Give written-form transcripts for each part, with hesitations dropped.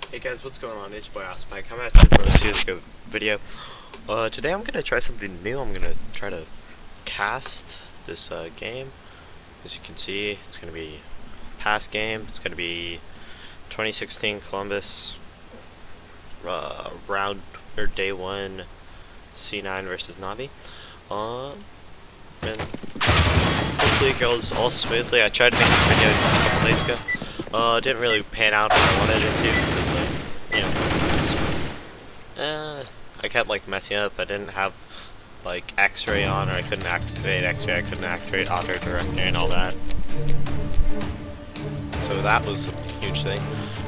Hey guys, what's going on? It's your boy Spike. I'm at the CSGO video. Today I'm gonna try something new. I'm gonna try to cast this game. As you can see, it's gonna be a past game. It's gonna be 2016 Columbus round or day 1 C9 versus Navi. And hopefully it goes all smoothly. I tried to make this video a couple days ago. Didn't really pan out as I wanted it to because, I kept like messing up. I didn't have like X-ray on, or I couldn't activate X-ray. I couldn't activate auto director and all that. So that was a huge thing.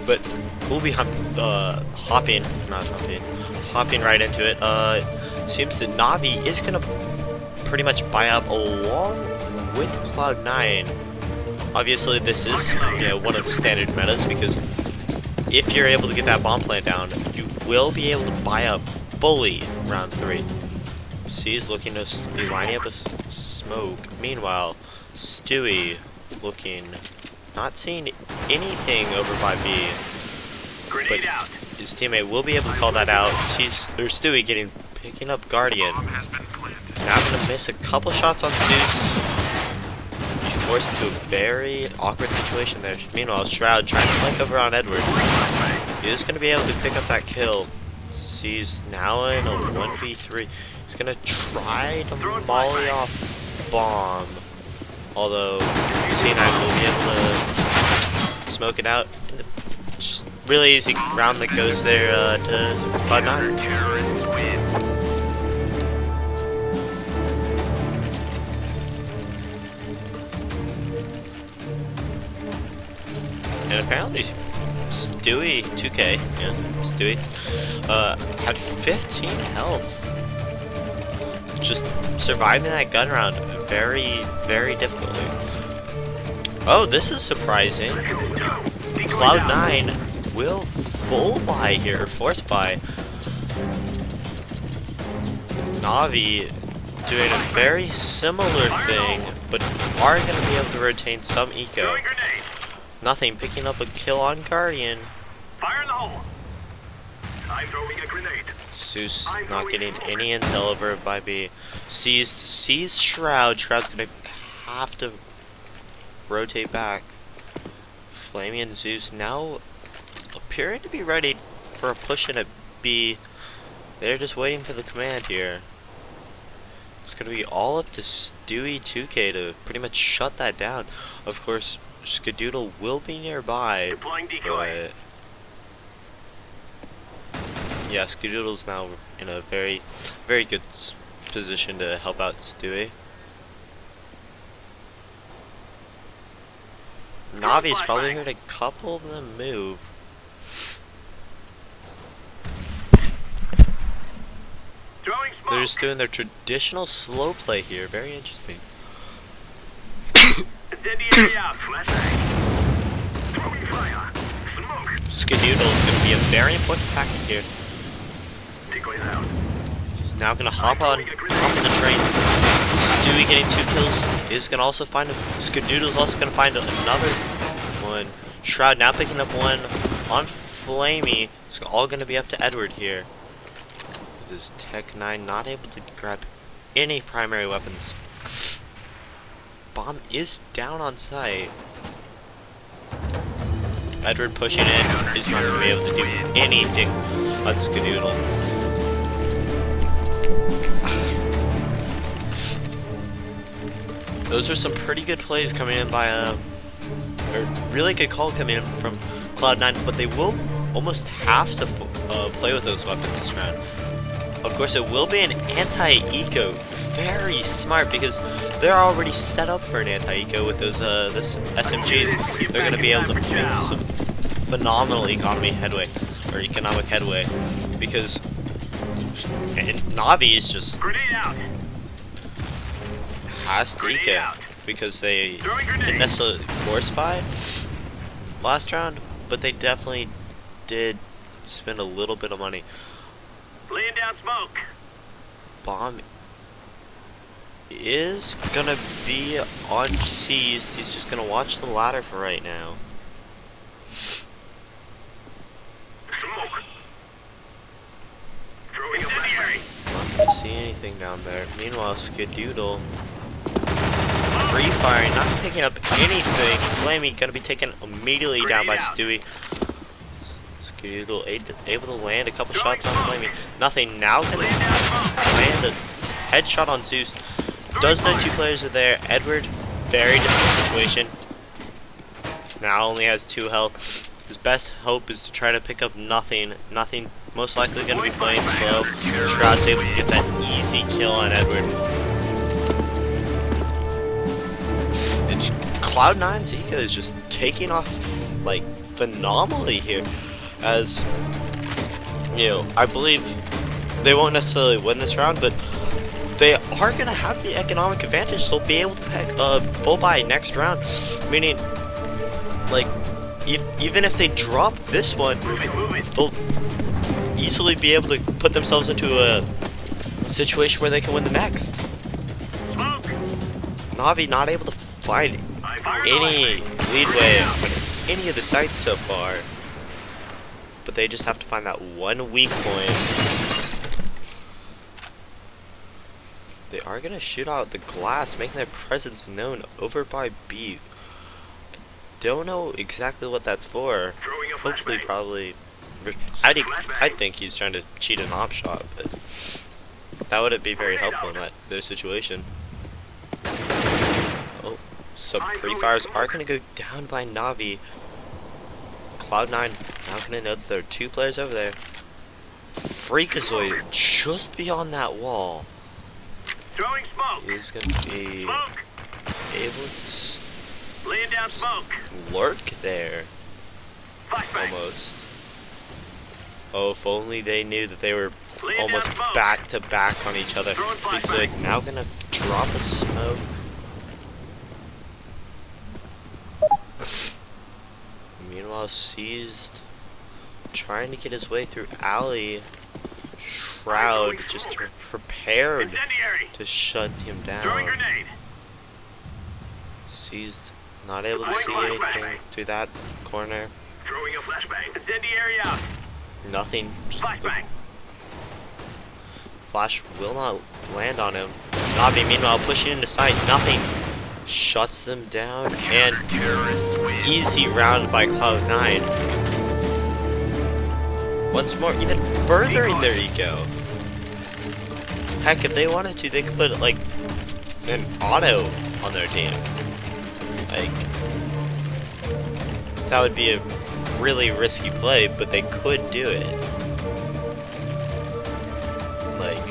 But we'll be hopping right into it. Seems that Navi is gonna pretty much buy up along with Cloud9. Obviously, this is one of the standard metas, because if you're able to get that bomb plant down, you will be able to buy up fully round 3. C's looking to be lining up a smoke. Meanwhile, Stewie looking, not seeing anything over by B, but his teammate will be able to call that out. Stewie picking up Guardian. Now gonna miss a couple shots on Zeus. Forced into a very awkward situation there. Meanwhile, Shroud trying to flank over on Edward. He is going to be able to pick up that kill. He's now in a 1v3. He's going to try to volley off bomb. Although C9 will be able to smoke it out. Just really easy round that goes there to Cloud9. Terrorists win. And apparently, Stewie, 2K, Stewie, had 15 health. Just surviving that gun round very, very difficultly. Oh, this is surprising. Cloud9 will full buy here, force buy. Navi doing a very similar thing, but are going to be able to retain some eco. Nothing, picking up a kill on Guardian. Fire in the hole. I'm throwing a grenade. Zeus not getting any intel over by B. Sees Shroud. Shroud's gonna have to rotate back. Flamey and Zeus now appearing to be ready for a push in at B. They're just waiting for the command here. It's gonna be all up to Stewie 2K to pretty much shut that down. Of course, Skadoodle will be nearby, but yeah, Skadoodle's now in a very, very good position to help out Stewie. Navi's probably heard a couple of them move. They're just doing their traditional slow play here. Very interesting. Skadoodle is going to be a very important factor here. He's now going to hop on the train. Stewie getting 2 kills is going to also find Skadoodle's also going to find another one. Shroud now picking up one on Flamey. It's all going to be up to Edward here. With his Tech 9 not able to grab any primary weapons. Bomb is down on site. Edward pushing in. He's not going to be able to do anything on Skadoodle. Those are some pretty good plays coming in by or really good call coming in from Cloud9, but they will almost have to play with those weapons this round. Of course, it will be an anti-eco. Very smart, because they're already set up for an anti-eco with those this SMGs. They're going to be able to make some phenomenal economic headway, because Navi is just has to eco, because they didn't necessarily force buy last round, but they definitely did spend a little bit of money. Laying down smoke. Bomb is gonna be unseized. He's just gonna watch the ladder for right now. nothing down there. Meanwhile, Skadoodle free firing, not picking up anything. Flamey gonna be taken immediately down by Stewie. Skadoodle able to land a couple shots on Flamey. Nothing. Now can land a headshot on Zeus. Does know two players are there. Edward, very difficult situation. Now only has 2 health. His best hope is to try to pick up nothing. Nothing, most likely going to be playing slow. Shroud's able to get that easy kill on Edward. And Cloud9's eco is just taking off like phenomenally here. As you know, I believe they won't necessarily win this round, but they are going to have the economic advantage. They'll be able to pick full buy next round, meaning like even if they drop this one, they'll easily be able to put themselves into a situation where they can win the next. Navi not able to find any leadway on any of the sites so far, but they just have to find that one weak point. They are gonna shoot out the glass, making their presence known over by B. Don't know exactly what that's for. Hopefully, probably. I think he's trying to cheat an op shot, but that wouldn't be very helpful in their situation. Oh, some pre-fires are gonna go down by Navi. Cloud9 now gonna know that there are 2 players over there. Freakazoid just beyond that wall. He's gonna be able to laying down smoke. Lurk there. Almost. Oh, if only they knew that they were almost back to back on each other. He's like now gonna drop a smoke. Meanwhile, Seized trying to get his way through alley. Shroud just prepared to shut him down. Seized not able to see anything through that corner. Throwing a flashbang. Incendiary out. Nothing. Just flash will not land on him. Navi meanwhile pushing into sight. Nothing. Shuts them down and easy round by Cloud9. Once more, even furthering their eco. Heck, if they wanted to, they could put like an auto on their team. Like, that would be a really risky play, but they could do it. Like,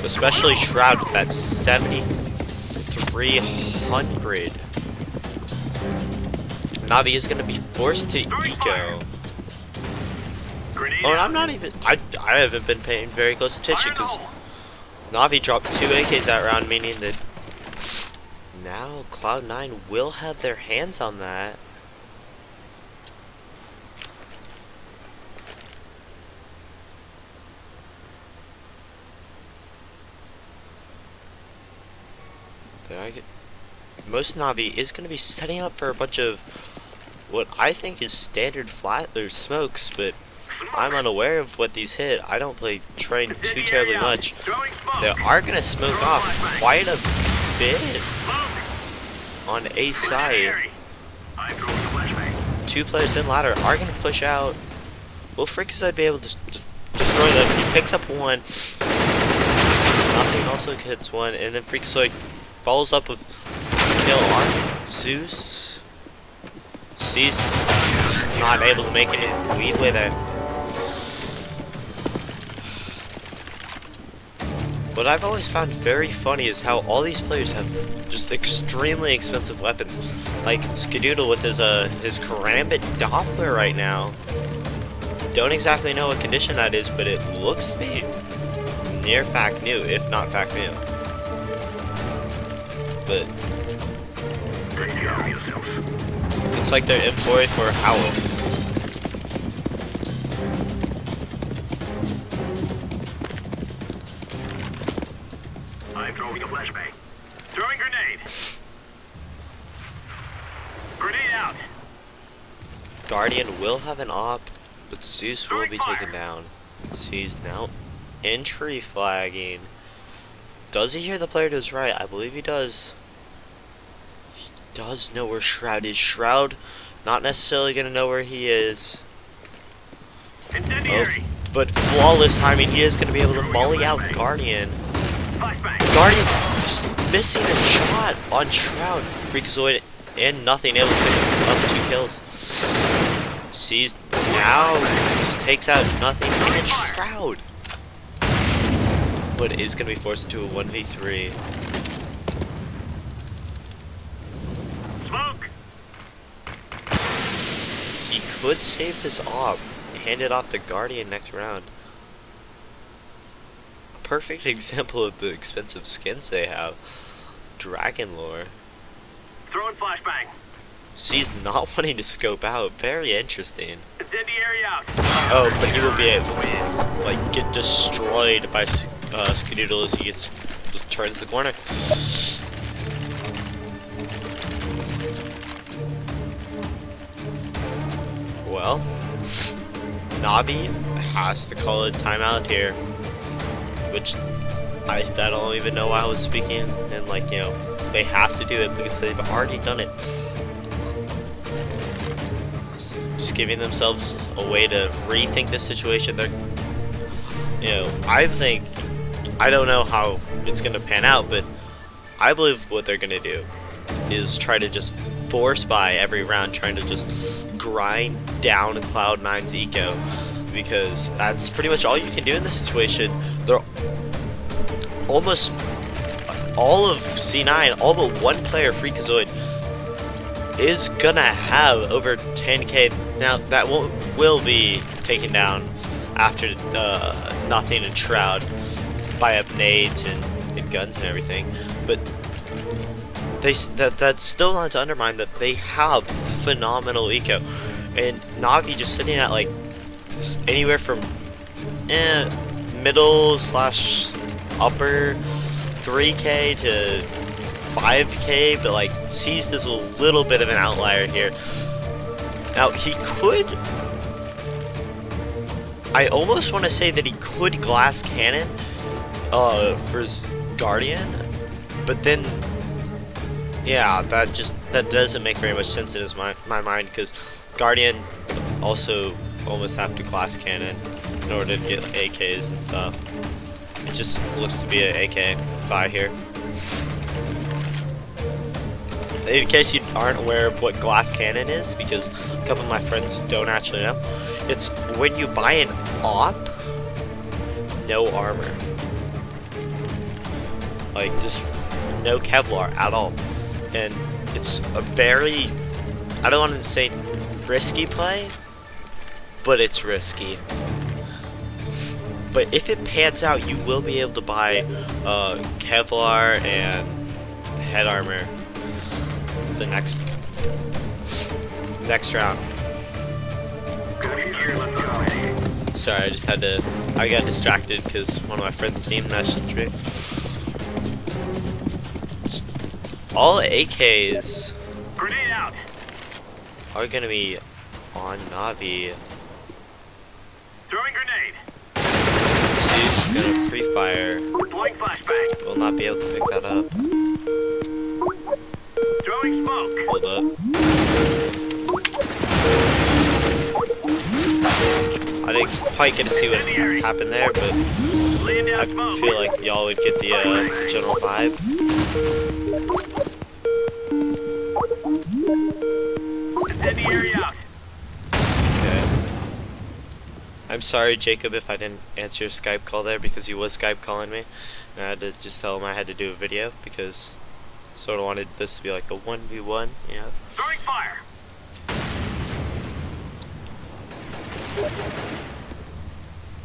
especially Shroud with that 7,300. Navi is going to be forced to eco. Oh, and I'm not even... I haven't been paying very close attention because Navi dropped 2 AKs that round, meaning that now Cloud9 will have their hands on that. Most Navi is going to be setting up for a bunch of what I think is standard flat or smokes, but I'm unaware of what these hit. I don't play train too terribly much. They are going to smoke off quite a bit on A side. 2 players in ladder are going to push out. Will Freakazoid be able to just destroy them? He picks up 1. Nothing also hits 1, and then Freakazoid follows up with kill on Zeus. Seized, just not able to make any leadway there. What I've always found very funny is how all these players have just extremely expensive weapons. Like Skadoodle with his Karambit Doppler right now. Don't exactly know what condition that is, but it looks to be near fact new, if not fact new. But it's like they're employed for Howl. I'm throwing a flashbang. Throwing grenade. Grenade out. Guardian will have an op, but Zeus will be taken down. He's now entry flagging. Does he hear the player to his right? I believe he does. He does know where Shroud is. Shroud, not necessarily going to know where he is. Incendiary. But flawless timing, he is going to be able to molly out Guardian. Flashbang. Guardian just missing a shot on Shroud. Freakazoid and nothing able to pick up 2 kills. Sees now, just takes out nothing and Shroud. But is going to be forced into a 1v3. Smoke. He could save this op, hand it off to Guardian next round. A perfect example of the expensive skins they have. Dragon lore. Throwing flashbang. She's not wanting to scope out. Very interesting. Incendiary out. Oh, but he will be able to like get destroyed by Skadoodle as he just turns the corner. Well, Navi has to call a timeout here, which I don't even know why I was speaking, and like, you know, they have to do it because they've already done it. Just giving themselves a way to rethink this situation. They're, you know, I don't know how it's gonna pan out, but I believe what they're gonna do is try to just force by every round, trying to just grind down Cloud9's eco, because that's pretty much all you can do in this situation. They're almost all of C9, all but one player, Freakazoid, is gonna have over 10k. Now that will be taken down after Nothing and Shroud buy up nades and guns and everything, but that's still not to undermine that they have phenomenal eco, and Navi just sitting at like anywhere from middle slash upper 3k to 5k, but like sees this a little bit of an outlier here. Now he could, I almost want to say that he could glass cannon for his Guardian, but then yeah, that doesn't make very much sense in my mind, because Guardian also almost have to glass cannon in order to get AKs and stuff. It just looks to be an AK buy here. In case you aren't aware of what glass cannon is, because a couple of my friends don't actually know, it's when you buy an op, no armor. Like, just no Kevlar at all. And it's a very, I don't want to say risky play, but it's risky. But if it pans out, you will be able to buy Kevlar and head armor the next round. Sorry, I got distracted because one of my friends team messaged me. All AKs Grenade out. are gonna be on Navi. Throwing grenade. She's gonna pre-fire. Deploying flashbang. Will not be able to pick that up. Throwing smoke. Hold up. I didn't quite get to see what happened there, but Laying down I smoke. feel like y'all would get the general vibe. Incendiary out. Okay. I'm sorry, Jacob, if I didn't answer your Skype call there, because he was Skype calling me, and I had to just tell him I had to do a video because sort of wanted this to be like a 1v1, you know. Throwing fire.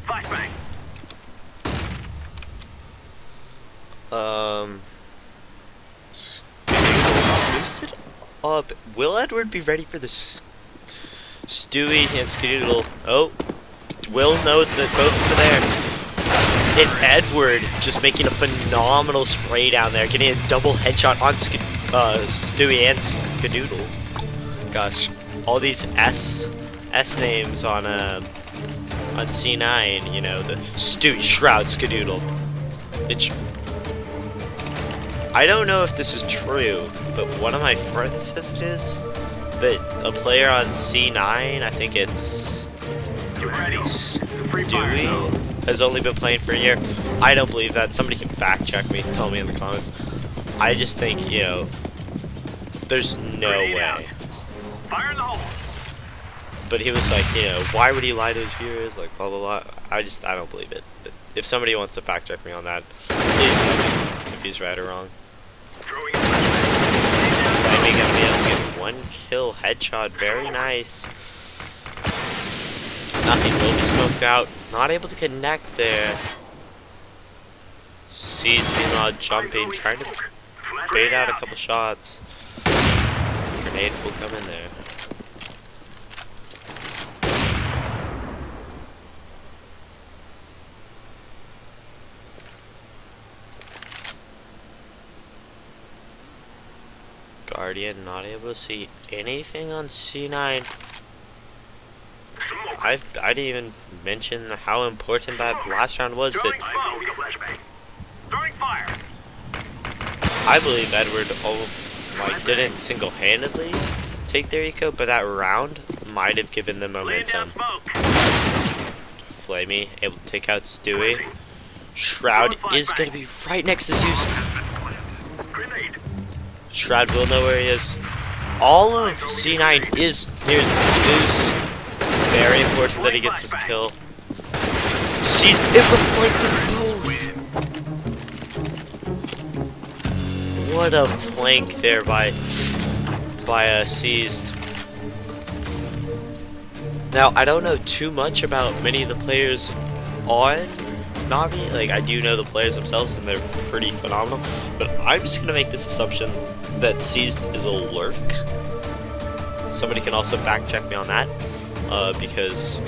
Flashbang. Boosted up. Will Edward be ready for this? Stewie and Skadoodle. Oh, Will knows that both are there. And Edward just making a phenomenal spray down there, getting a double headshot on Stewie and Skadoodle. Gosh, all these S names on on C9, you know, the Stewie Shroud Skadoodle. I don't know if this is true, but one of my friends says it is. That a player on C9, I think it's Stewie, has only been playing for a year. I don't believe that. Somebody can fact check me, tell me in the comments. I just think, you know, there's no way. Fire in the hole. But he was like, you know, why would he lie to his viewers? Like, blah, blah, blah. I don't believe it. But if somebody wants to fact check me on that, please tell me if he's right or wrong. Flaming gonna be able to get 1 kill headshot. Very nice. Nothing will be smoked out. Not able to connect there. Seeds meanwhile jumping, trying to bait out a couple shots. Grenade will come in there. Guardian not able to see anything on C9. I didn't even mention how important that last round was. That I believe Edward didn't single-handedly take their eco, but that round might have given them momentum. Flamey able to take out Stewie. Shroud is going to be right next to Zeus. Shroud will know where he is. All of C9 is near Zeus. Very important that he gets his kill. Seized it with both. What a flank there by Seized. Now I don't know too much about many of the players on Navi. Like, I do know the players themselves and they're pretty phenomenal. But I'm just gonna make this assumption that Seized is a lurk. Somebody can also fact check me on that. Because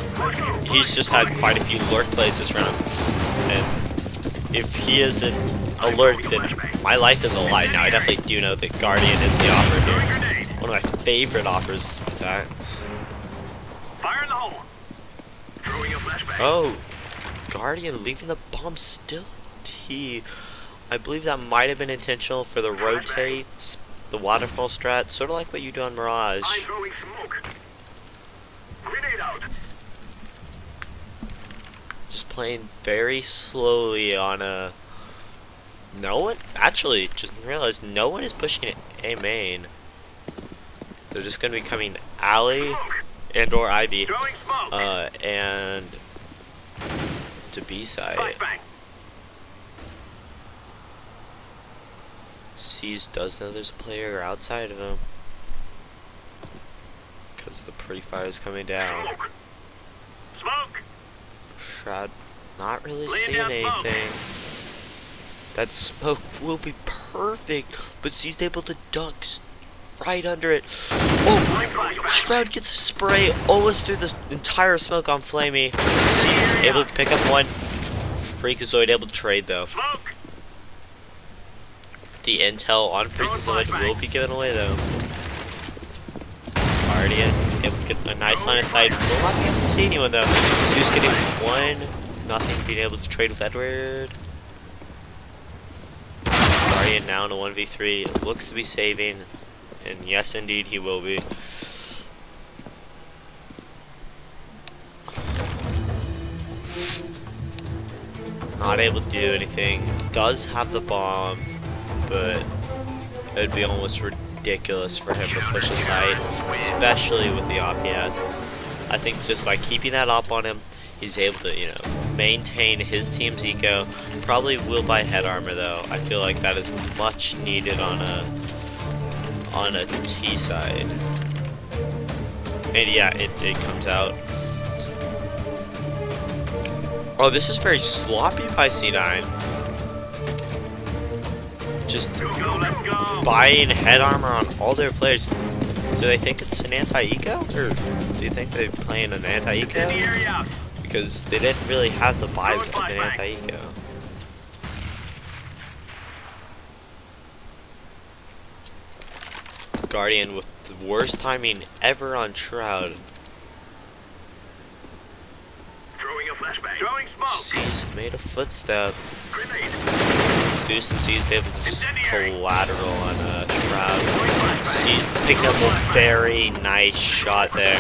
he's just had quite a few lurk plays this round. And if he isn't a lurk, then my life is a lie. Now, I definitely do know that Guardian is the offer here. One of my favorite offers, in fact. Fire in the hole. Oh, Guardian leaving the bomb still T. I believe that might have been intentional for the rotates, the waterfall strat, sort of like what you do on Mirage. I'm throwing smoke. Grenade out. Just playing very slowly on a... No one? Actually, just realized no one is pushing A main. They're just going to be coming alley and or Ivy, and to B side. Seas does know there's a player outside of him because the pre-fire is coming down. Smoke. Shroud not really seeing anything. That smoke will be perfect, but Seas able to duck right under it. Oh, Shroud gets a spray almost through the entire smoke on Flamey. Seas able to pick up one. Freakazoid able to trade though. The intel on Freakazoid will be given away though. Guardian able to get a nice line of sight. Will not be able to see anyone though. Zeus getting one. Nothing being able to trade with Edward. Guardian now in a 1v3. Looks to be saving. And yes indeed he will be. Not able to do anything. Does have the bomb, but it would be almost ridiculous for him to push aside, especially with the op he has. I think just by keeping that op on him, he's able to, you know, maintain his team's eco. Probably will buy head armor though. I feel like that is much needed on a T side. And yeah, it comes out. Oh, this is very sloppy by C9. Just buying head armor on all their players. Do they think it's an anti-eco? Or do you think they're playing an anti-eco? Because they didn't really have the buy with an anti-eco. Guardian with the worst timing ever on Shroud. made a footstep. Grenade. Zeus and C's able to just collateral on Shroud. C's picking up a very nice shot there.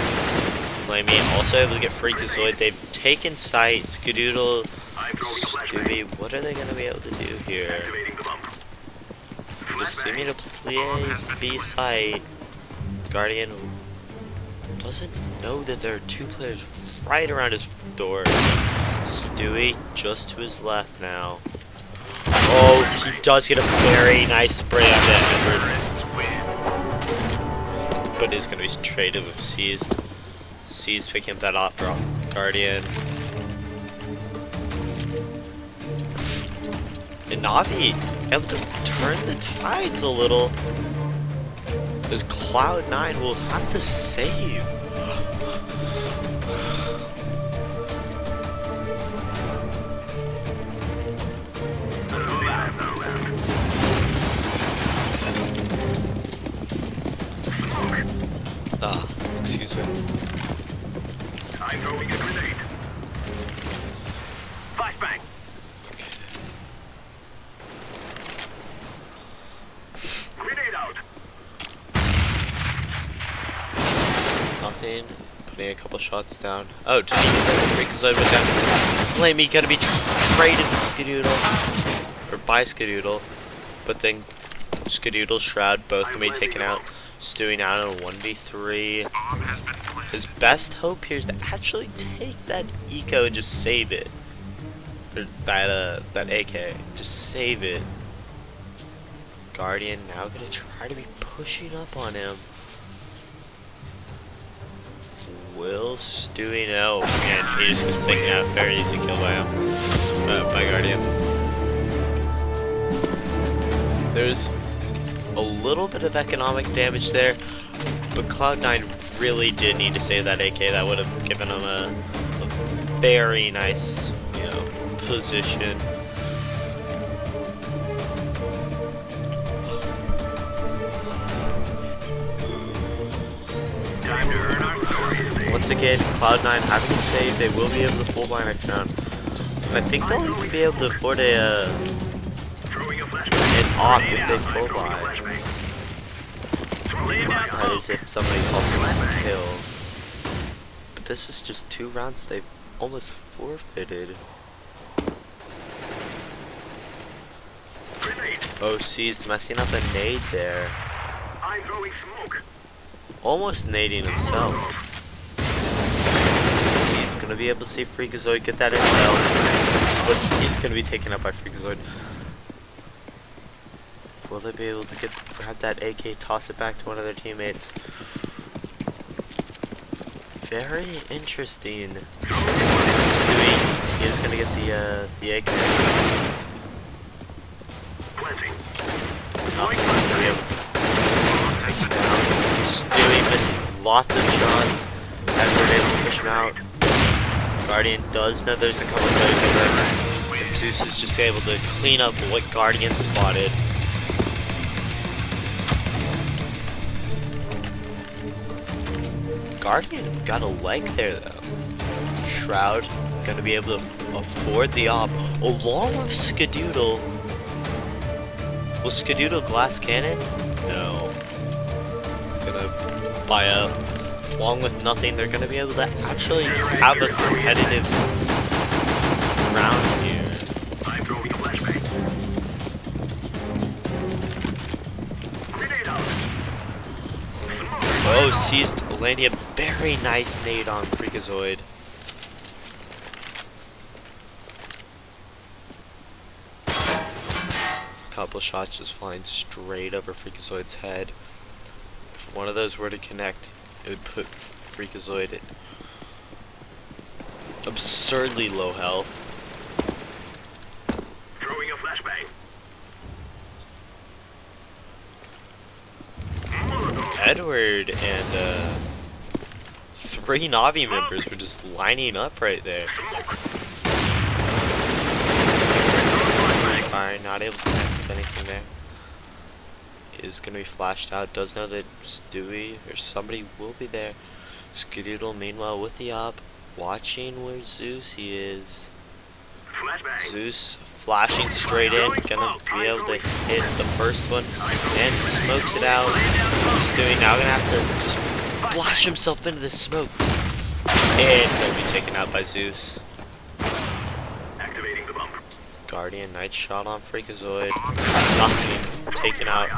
Flamey also able to get Freakazoid. They've taken sight. Skadoodle, Stewie, what are they going to be able to do here? Activating the bump. Just seem to play B site. Guardian doesn't know that there are two players right around his door. Stewie just to his left now. Oh, he does get a very nice spray on that Edward. But it's going to be traded with C's. C's picking up that op drop. Guardian. And Navi able to turn the tides a little. As Cloud9 will have to save. Excuse me. I'm throwing a grenade. Flashbang. Grenade out. Nothing. Putting a couple shots down. Oh, did he get that Freakazoid went down? Flamey gotta be traded with Skadoodle. Or by Skadoodle. But then Skadoodle, Shroud, both gonna be taken out. Stewie now in a 1v3. His best hope here is to actually take that eco and just save it. Or that AK. Just save it. Guardian now gonna try to be pushing up on him. Will Stewie know? And he just gets taken out. Very easy kill by him. By Guardian. There's a little bit of economic damage there, but Cloud9 really did need to save that AK. That would have given him a very nice, position. Once again, Cloud9 having to save, they will be able to full blind next round. And I think they'll even be able to afford an op if they full blind. That is if somebody also wants to kill. But this is just 2 rounds they've almost forfeited. Oh, C's messing up a nade there. I'm throwing smoke. Almost nading himself. He's gonna be able to see Freakazoid get that intel, but he's gonna be taken up by Freakazoid. Will they be able to grab that AK, toss it back to one of their teammates? Very interesting. Stewie is gonna get the AK. Stewie missing lots of shots. Edward able to push him out. Guardian does know there's a couple of players in there. And Zeus is just able to clean up what Guardian spotted. Guardian got a leg there though. Shroud gonna be able to afford the op along with Skadoodle. Will Skadoodle glass cannon? No. He's gonna buy up. Along with nothing, they're gonna be able to actually have a competitive round here. I'm throwing a flashbang. Grenade out. Oh, seized landing a very nice nade on Freakazoid. Couple shots just flying straight over Freakazoid's head. If one of those were to connect, it would put Freakazoid at absurdly low health. Throwing a flashbang. Edward and 3 Navi members were just lining up right there. Fire, not able to connect with anything there. Is going to be flashed out. Does know that Stewie or somebody will be there. Skadoodle, meanwhile, with the op, watching where Zeus he is. Flashbang. Zeus flashing straight in, gonna be able to hit the first one, and smokes it out. He's doing now gonna have to just flash himself into the smoke, and he'll be taken out by Zeus. Activating the bump. Guardian nice shot on Freakazoid, nothing, taken out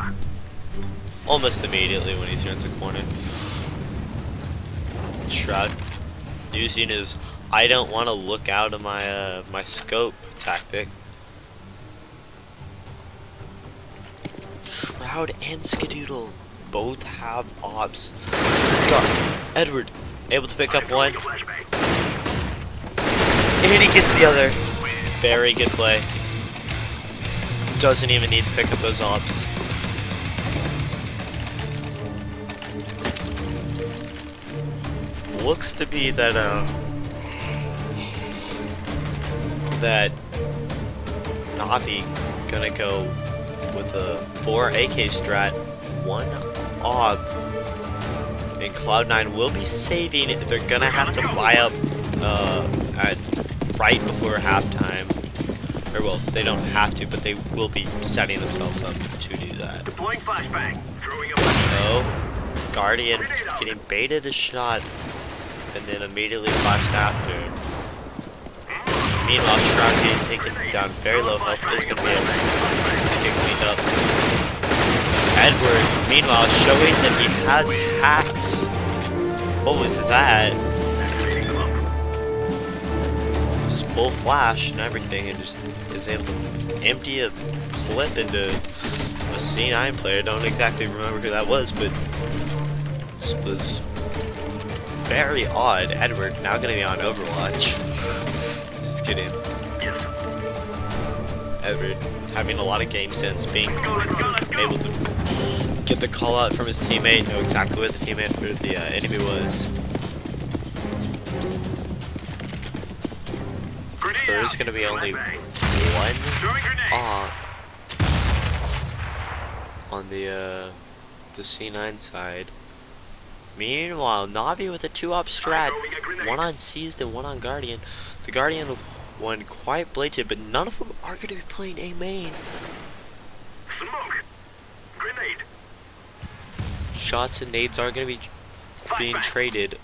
almost immediately when he turns the corner. Shroud using his I don't want to look out of my my scope tactic. Shroud and Skadoodle both have ops. God, Edward able to pick up one, and he gets the other. Very good play. Doesn't even need to pick up those ops. Looks to be that that Navi gonna go with a 4 AK strat, 1 AUG, and Cloud9 will be saving it. They're gonna have to buy up at right before halftime. Or well, they don't have to, but they will be setting themselves up to do that. Deploying flashbang. Throwing a flashbang. So, Guardian getting baited a shot, and then immediately flashed after. Meanwhile, Shroud getting taken down very low health is going to be able to get cleaned up. Edward, meanwhile, showing that he has hacks. What was that? Just full flash and everything, and just is able to empty a clip into a C9 player. Don't exactly remember who that was, but this was very odd. Edward now going to be on Overwatch. Just kidding. Edward having a lot of game sense, being able to get the call out from his teammate, know exactly where the teammate or the enemy was. There is going to be only one on the C9 side. Meanwhile, Navi with a 2-op strat, one on Seized and one on Guardian. The Guardian one quite blatant, but none of them are going to be playing A main. Smoke. Grenade. Shots and nades are going to be being traded.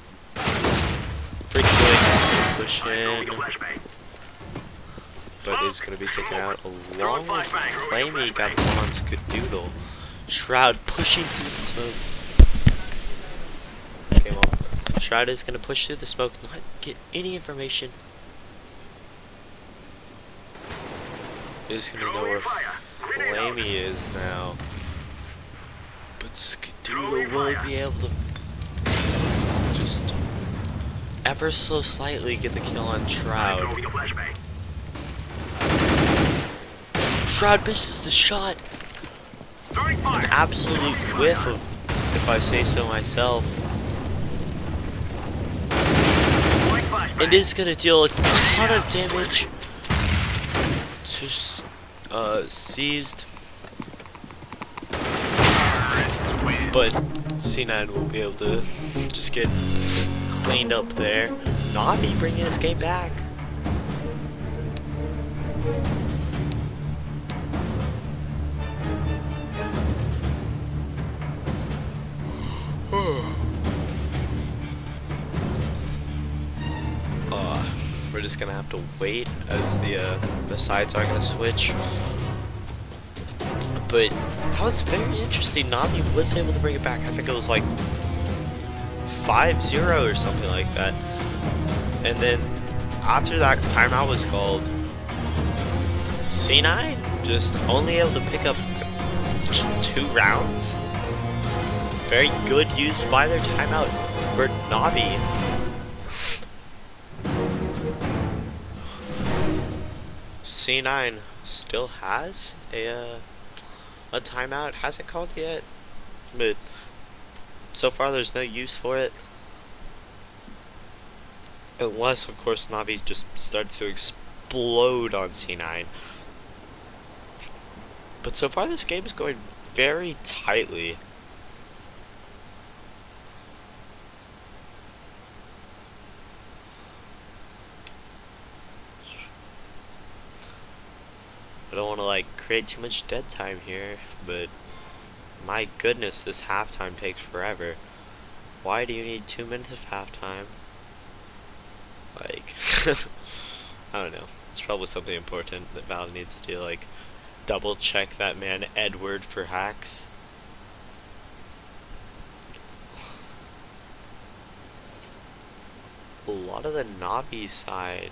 Freakazoid push in, but is going to be taken out along with Flamey. Got one on Skadoodle. Shroud pushing through the smoke. Okay, well, Shroud is going to push through the smoke, not get any information. Is going to know where Flamey is now. But Skadoodle will be able to just ever so slightly get the kill on Shroud. Shroud misses the shot. An absolute whiff of, if I say so myself. It is going to deal a ton of damage to Seized, but C9 will be able to just get cleaned up there. Navi bringing this game back. We're just gonna have to wait as the sides are gonna switch. But that was very interesting. Navi was able to bring it back. I think it was like 5-0 or something like that. And then after that timeout was called, C9 just only able to pick up 2 rounds. Very good use by their timeout for Navi. C9 still has a timeout, hasn't called yet, but so far there's no use for it. Unless, of course, Navi just starts to explode on C9. But so far this game is going very tightly. I don't want to like create too much dead time here, but my goodness, this halftime takes forever. Why do you need 2 minutes of halftime? Like, I don't know. It's probably something important that Valve needs to do, like double check that man Edward for hacks. A lot of the Navi side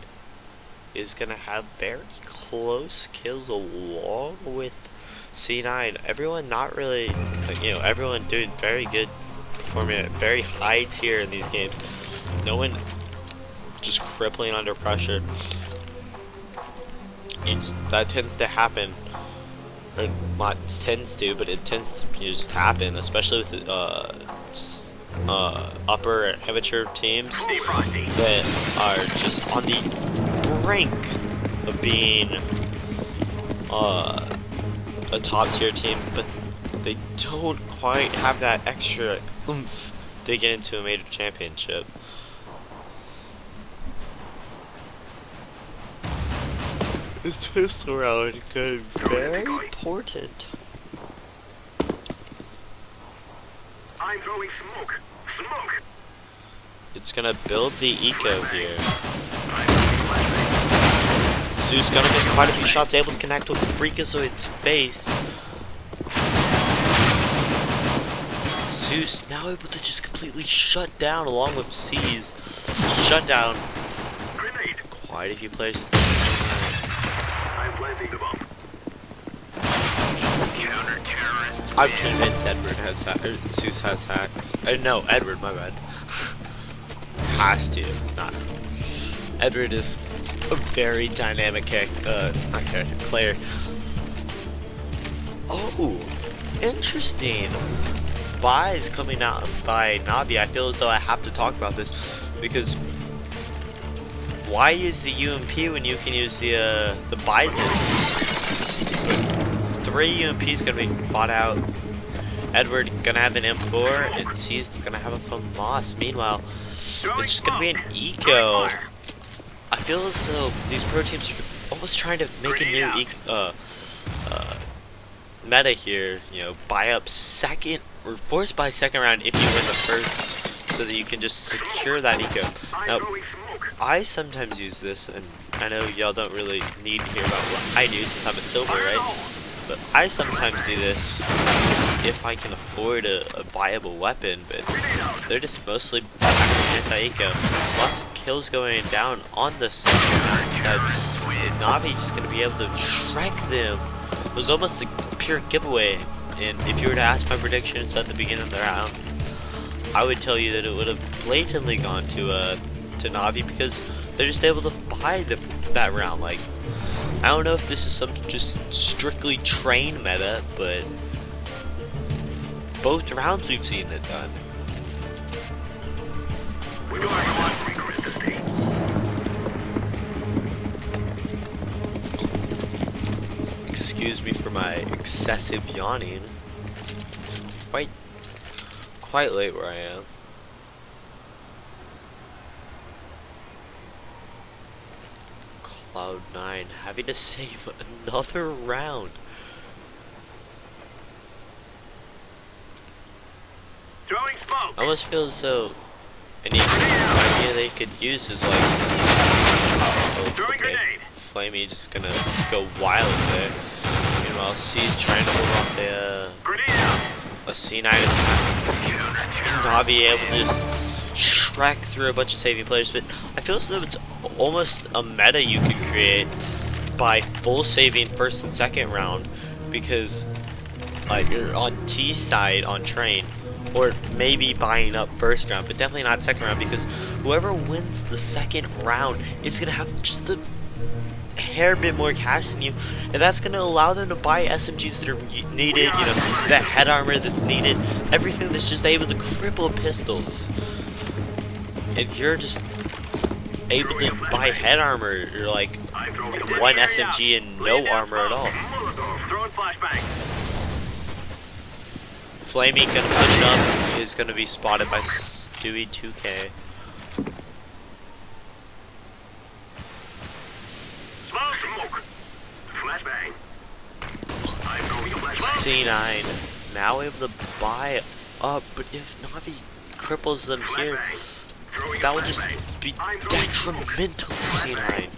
is gonna have very close kills along with C9. Everyone not really, like, you know, everyone doing very good, performing at very high tier in these games. No one just crippling under pressure. That tends to happen, or not tends to, but it tends to just happen, especially with the upper amateur teams that are just on the brink of being a top tier team, but they don't quite have that extra oomph to get into a major championship. This pistol round could be very important. I'm throwing smoke. Smoke. It's gonna build the eco here. Zeus gonna miss quite a few shots, able to connect with Freakazoid's face. Zeus now able to just completely shut down along with C's. Shut down Grenade. quite a few players. I'm planting the bomb. Counter-terrorists. I'm convinced Edward has Zeus has hacks. No, Edward, my bad. Has to, not. Edward is a very dynamic player. Oh, interesting. Buys coming out by Navi. I feel as though I have to talk about this because why use the UMP when you can use the Bison? 3 UMPs gonna be bought out. Edward gonna have an M4 and C's gonna have a FAMAS. Meanwhile, it's just gonna be an eco. I feel as though these pro teams are almost trying to make a new meta here. You know, buy up second or force buy second round if you win the first, so that you can just secure that eco. Now, I sometimes use this, and I know y'all don't really need to hear about what I do since I'm a silver, right? But I sometimes do this if I can afford a viable weapon, but they're just mostly anti-eco. Lots of kills going down on the side. Navi just going to be able to track them. It was almost a pure giveaway, and if you were to ask my predictions at the beginning of the round, I would tell you that it would have blatantly gone to Navi because they're just able to buy that round. Like, I don't know if this is some just strictly train meta, but both rounds we've seen it done. Excuse me for my excessive yawning. It's quite late where I am. Cloud9 having to save another round. Throwing smoke. I almost feel as though an idea they could use is like, oh, okay, Flamey just gonna go wild there. Meanwhile, C's trying to hold off a C9 attack. And Navi able to just Shrek through a bunch of saving players, but I feel as though it's almost a meta you could create by full saving first and second round, because like you're on T side on train, or maybe buying up first round, but definitely not second round, because whoever wins the second round is gonna have just a hair bit more cash than you, and that's gonna allow them to buy SMGs that are needed, you know, that head armor that's needed, everything that's just able to cripple pistols. If you're just able to buy head armor, you're like 1 SMG and no armor at all. Flamey gonna push it up, is gonna be spotted by Stewie 2K. Smoke. Flashbang. C9 now able to buy up, but if Navi cripples them here, that will just be detrimental to C9.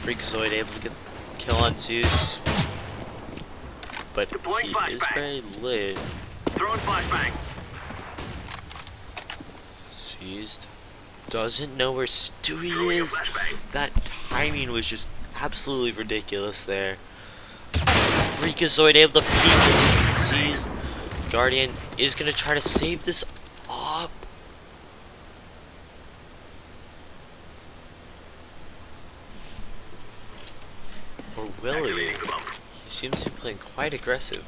Freakazoid able to get the kill on Zeus, but he is very lit. Seized. Doesn't know where Stewie is. That timing was just absolutely ridiculous there. Freakazoid able to peek and Seized. Guardian is gonna try to save this up. Or will he? He seems to be playing quite aggressive.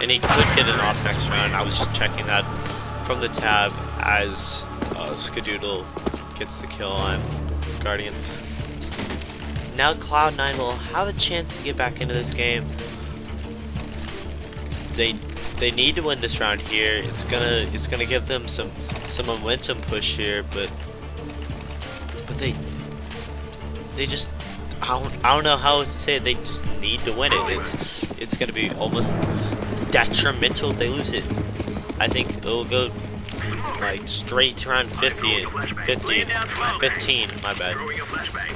And he could get an off next round. I was just checking that from the tab as Skadoodle gets the kill on Guardian. Now Cloud9 will have a chance to get back into this game. They need to win this round here. It's gonna give them some momentum push here, but they just I don't know how else to say it. They just need to win it. It's gonna be almost detrimental if they lose it. I think it'll go like straight to around 15, my bad,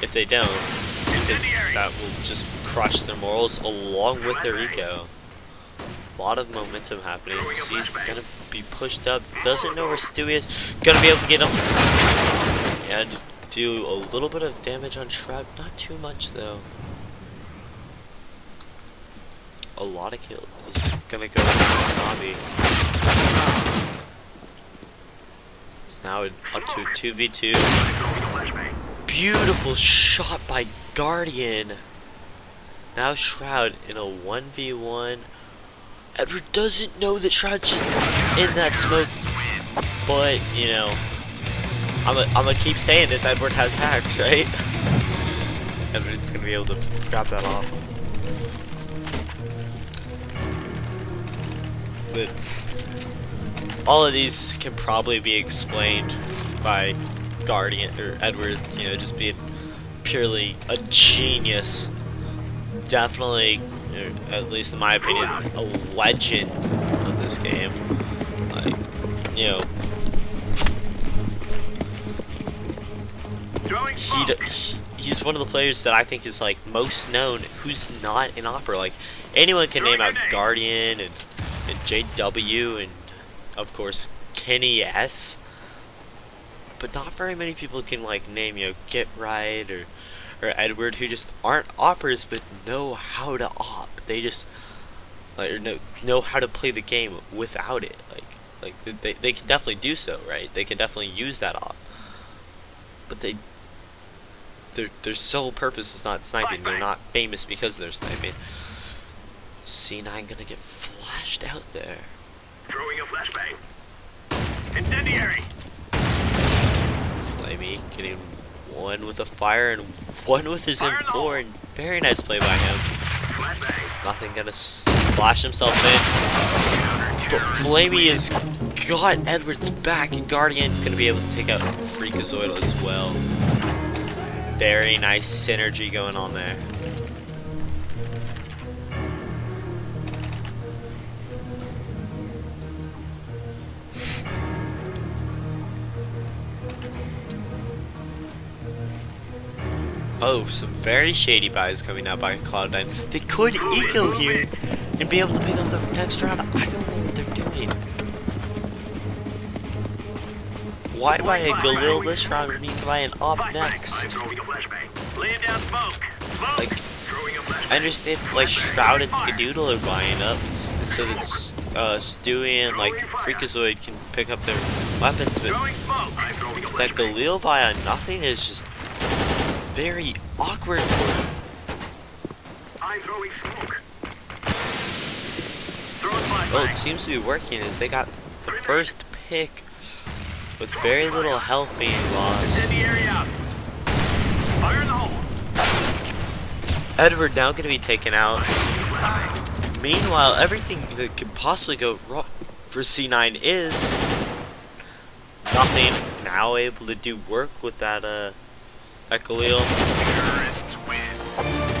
if they don't, because that will just crush their morals along with their eco. A lot of momentum happening. He's gonna be pushed up, doesn't know where Stewie is, gonna be able to get him, and do a little bit of damage on Shroud, not too much though. A lot of kills. He's gonna go with Navi. Now up to 2v2. Beautiful shot by Guardian. Now Shroud in a 1v1. Edward doesn't know that Shroud's just in that smoke, but you know, I'm gonna keep saying this. Edward has hacks, right? Edward's gonna be able to grab that off. But all of these can probably be explained by Guardian or Edward, you know, just being purely a genius. Definitely, at least in my opinion, a legend of this game. Like, you know, he's one of the players that I think is like most known who's not in Opera. Like, anyone can name out Guardian and JW and of course Kenny S, but not very many people can like name, you know, Get Right or Edward, who just aren't operas but know how to op. They just like know how to play the game without it. Like they can definitely do so, right? They can definitely use that op, but their sole purpose is not sniping. They're not famous because they're sniping. C9 gonna get flashed out there. Throwing a flashbang. Incendiary. Flamey getting one with a fire and one with his M4, and very nice play by him. Flashbang. Nothing gonna splash himself in. But Flamey has got Edward's back, and Guardian's gonna be able to take out Freakazoid as well. Very nice synergy going on there. Oh, some very shady buys coming out by Cloud9. They could eco here and be able to pick up the next round. I don't know what they're doing. Why buy a Galil this round when you can buy an op next? Like, I understand like Shroud and Skadoodle are buying up, and so that Stewie and like Freakazoid can pick up their weapons, but that Galil buy on nothing is just very awkward for him. Well, it seems to be working as they got the first pick with very little health being lost. Edward now going to be taken out. Meanwhile, everything that could possibly go wrong for C9 is nothing. Now able to do work with that Galil.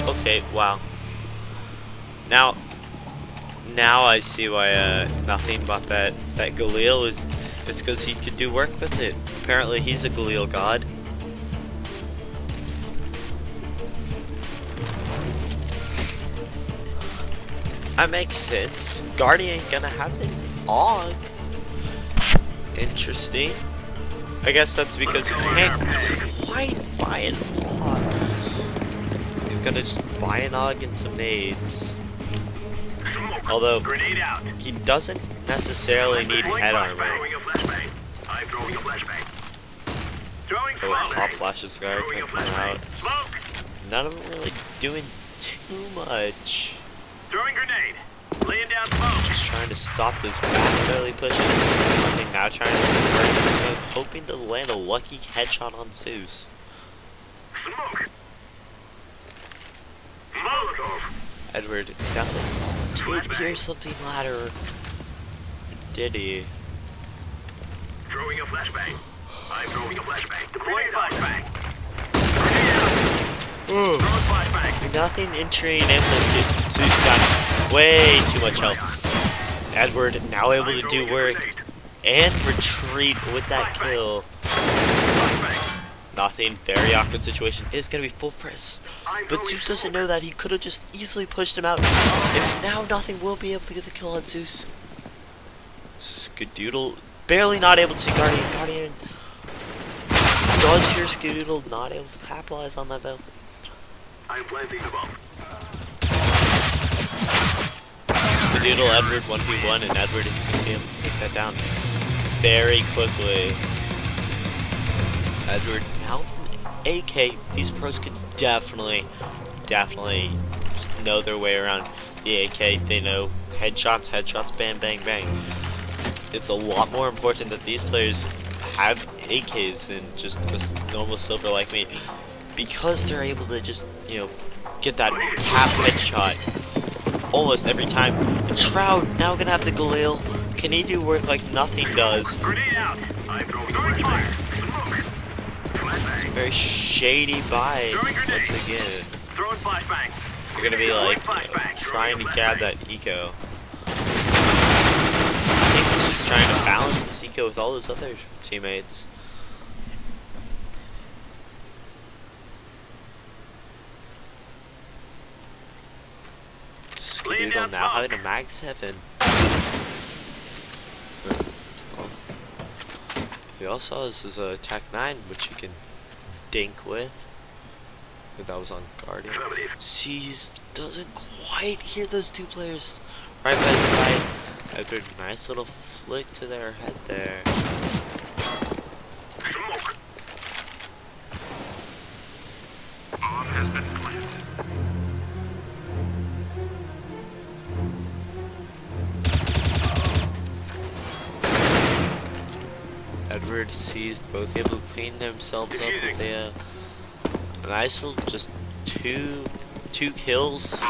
Okay, Okay, wow. Now I see why nothing but that Galil is. It's because he could do work with it. Apparently, he's a Galil god. That makes sense. Guardian gonna have an AUG. Interesting. I guess that's because he can't quite buy an AUG. He's gonna just buy an AUG and some nades. Although, he doesn't necessarily need head armor. So pop flashes guard can come out. None of them really doing too much. Throwing grenade. Laying down smoke. Just trying to stop this back barely pushing. I think now trying to spray, hoping to land a lucky headshot on Zeus. Smoke. Molotov. Edward definitely did hear something louder. Did he? Throwing a flashbang. I'm throwing a flashbang. Deploying flashbang. Throw flashbang. Nothing entering inflicted. Zeus got way too much health. Edward now able to do work and retreat with that kill. Nothing. Very awkward situation. Is gonna be full press. But Zeus doesn't know that. He could have just easily pushed him out. And now nothing will be able to get the kill on Zeus. Skadoodle barely not able to see Guardian. Guardian does hear Skadoodle, not able to capitalize on that though. I'm planting the bomb. Skadoodle, Edward 1v1, and Edward is going to be able to take that down very quickly. Edward now AK. These pros can definitely know their way around the AK. They know headshots, bang, bang, bang. It's a lot more important that these players have AKs than just a normal silver like me, because they're able to just, you know, get that half headshot almost every time. And Shroud now gonna have the Galil. Can he do work like nothing does? Grenade out. I'm throwing fire. It's a very shady buy once again. Throwing flashbang. You're gonna be like, you know, trying to grab that eco. I think he's just trying to balance his eco with all his other teammates. Skadoodle now having a mag 7. We also this is a attack 9, which you can dink with. But that was on Guardian. Sees doesn't quite hear those two players right by his side. After a nice little flick to their head there. Smoke. Bomb has been planted. Edward sees both able to clean themselves up with a nice little just two kills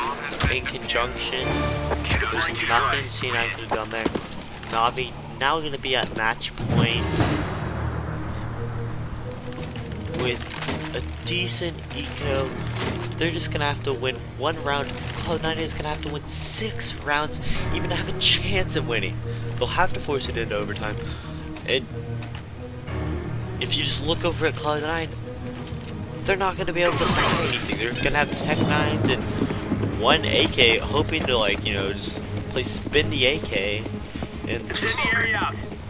in conjunction. There's nothing C9 could have done there. Navi now gonna be at match point with a decent eco. They're just gonna have to win one round. Cloud9 is gonna have to win 6 rounds even to have a chance of winning. They'll have to force it into overtime. And if you just look over at Cloud9, they're not going to be able to find anything. They're going to have Tech 9s and 1 AK, hoping to, like, you know, just play spin the AK and just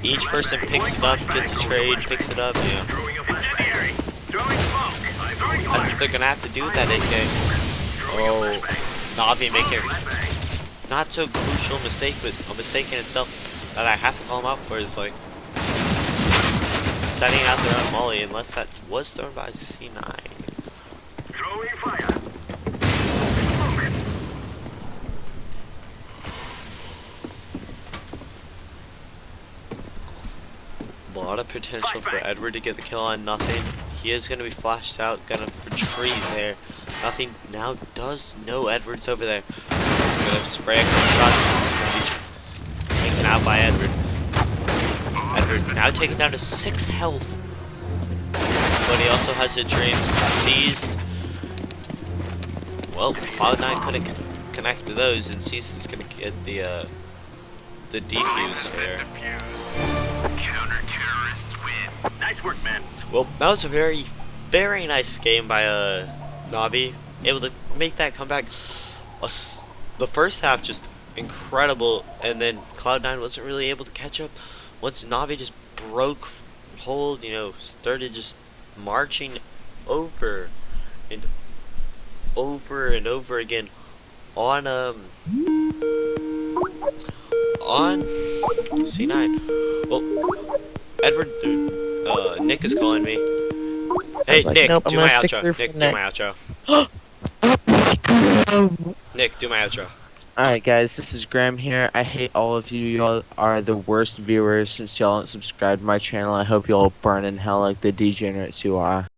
each person picks it up, gets a trade, picks it up, you know. That's what they're going to have to do with that AK. Oh, Navi making not so crucial mistake, but a mistake in itself that I have to call him out for is, like, setting out their own molly, unless that was thrown by C9. Throwing fire. A lot of potential for Edward to get the kill on nothing. He is going to be flashed out, gonna retreat there. Nothing now does know Edward's over there. Gonna spray a shot. Taken out by Edward. Edward now taken down to 6 health. But he also has a dream seized. Well, Cloud9 couldn't connect to those, and Cease is gonna get the defuse there. Counter-terrorists win. Nice work, man. Well, that was a very, very nice game by Navi. Able to make that comeback. The first half just incredible, and then Cloud9 wasn't really able to catch up. Once Navi just broke hold, you know, started just marching over and over again on C9. Well, Edward, Nick is calling me. Hey, like, Nick, nope, do my outro. Nick, do my outro. Nick, do my outro. Alright guys, this is Graham here. I hate all of you. Y'all are the worst viewers since y'all don't subscribe to my channel. I hope y'all burn in hell like the degenerates you are.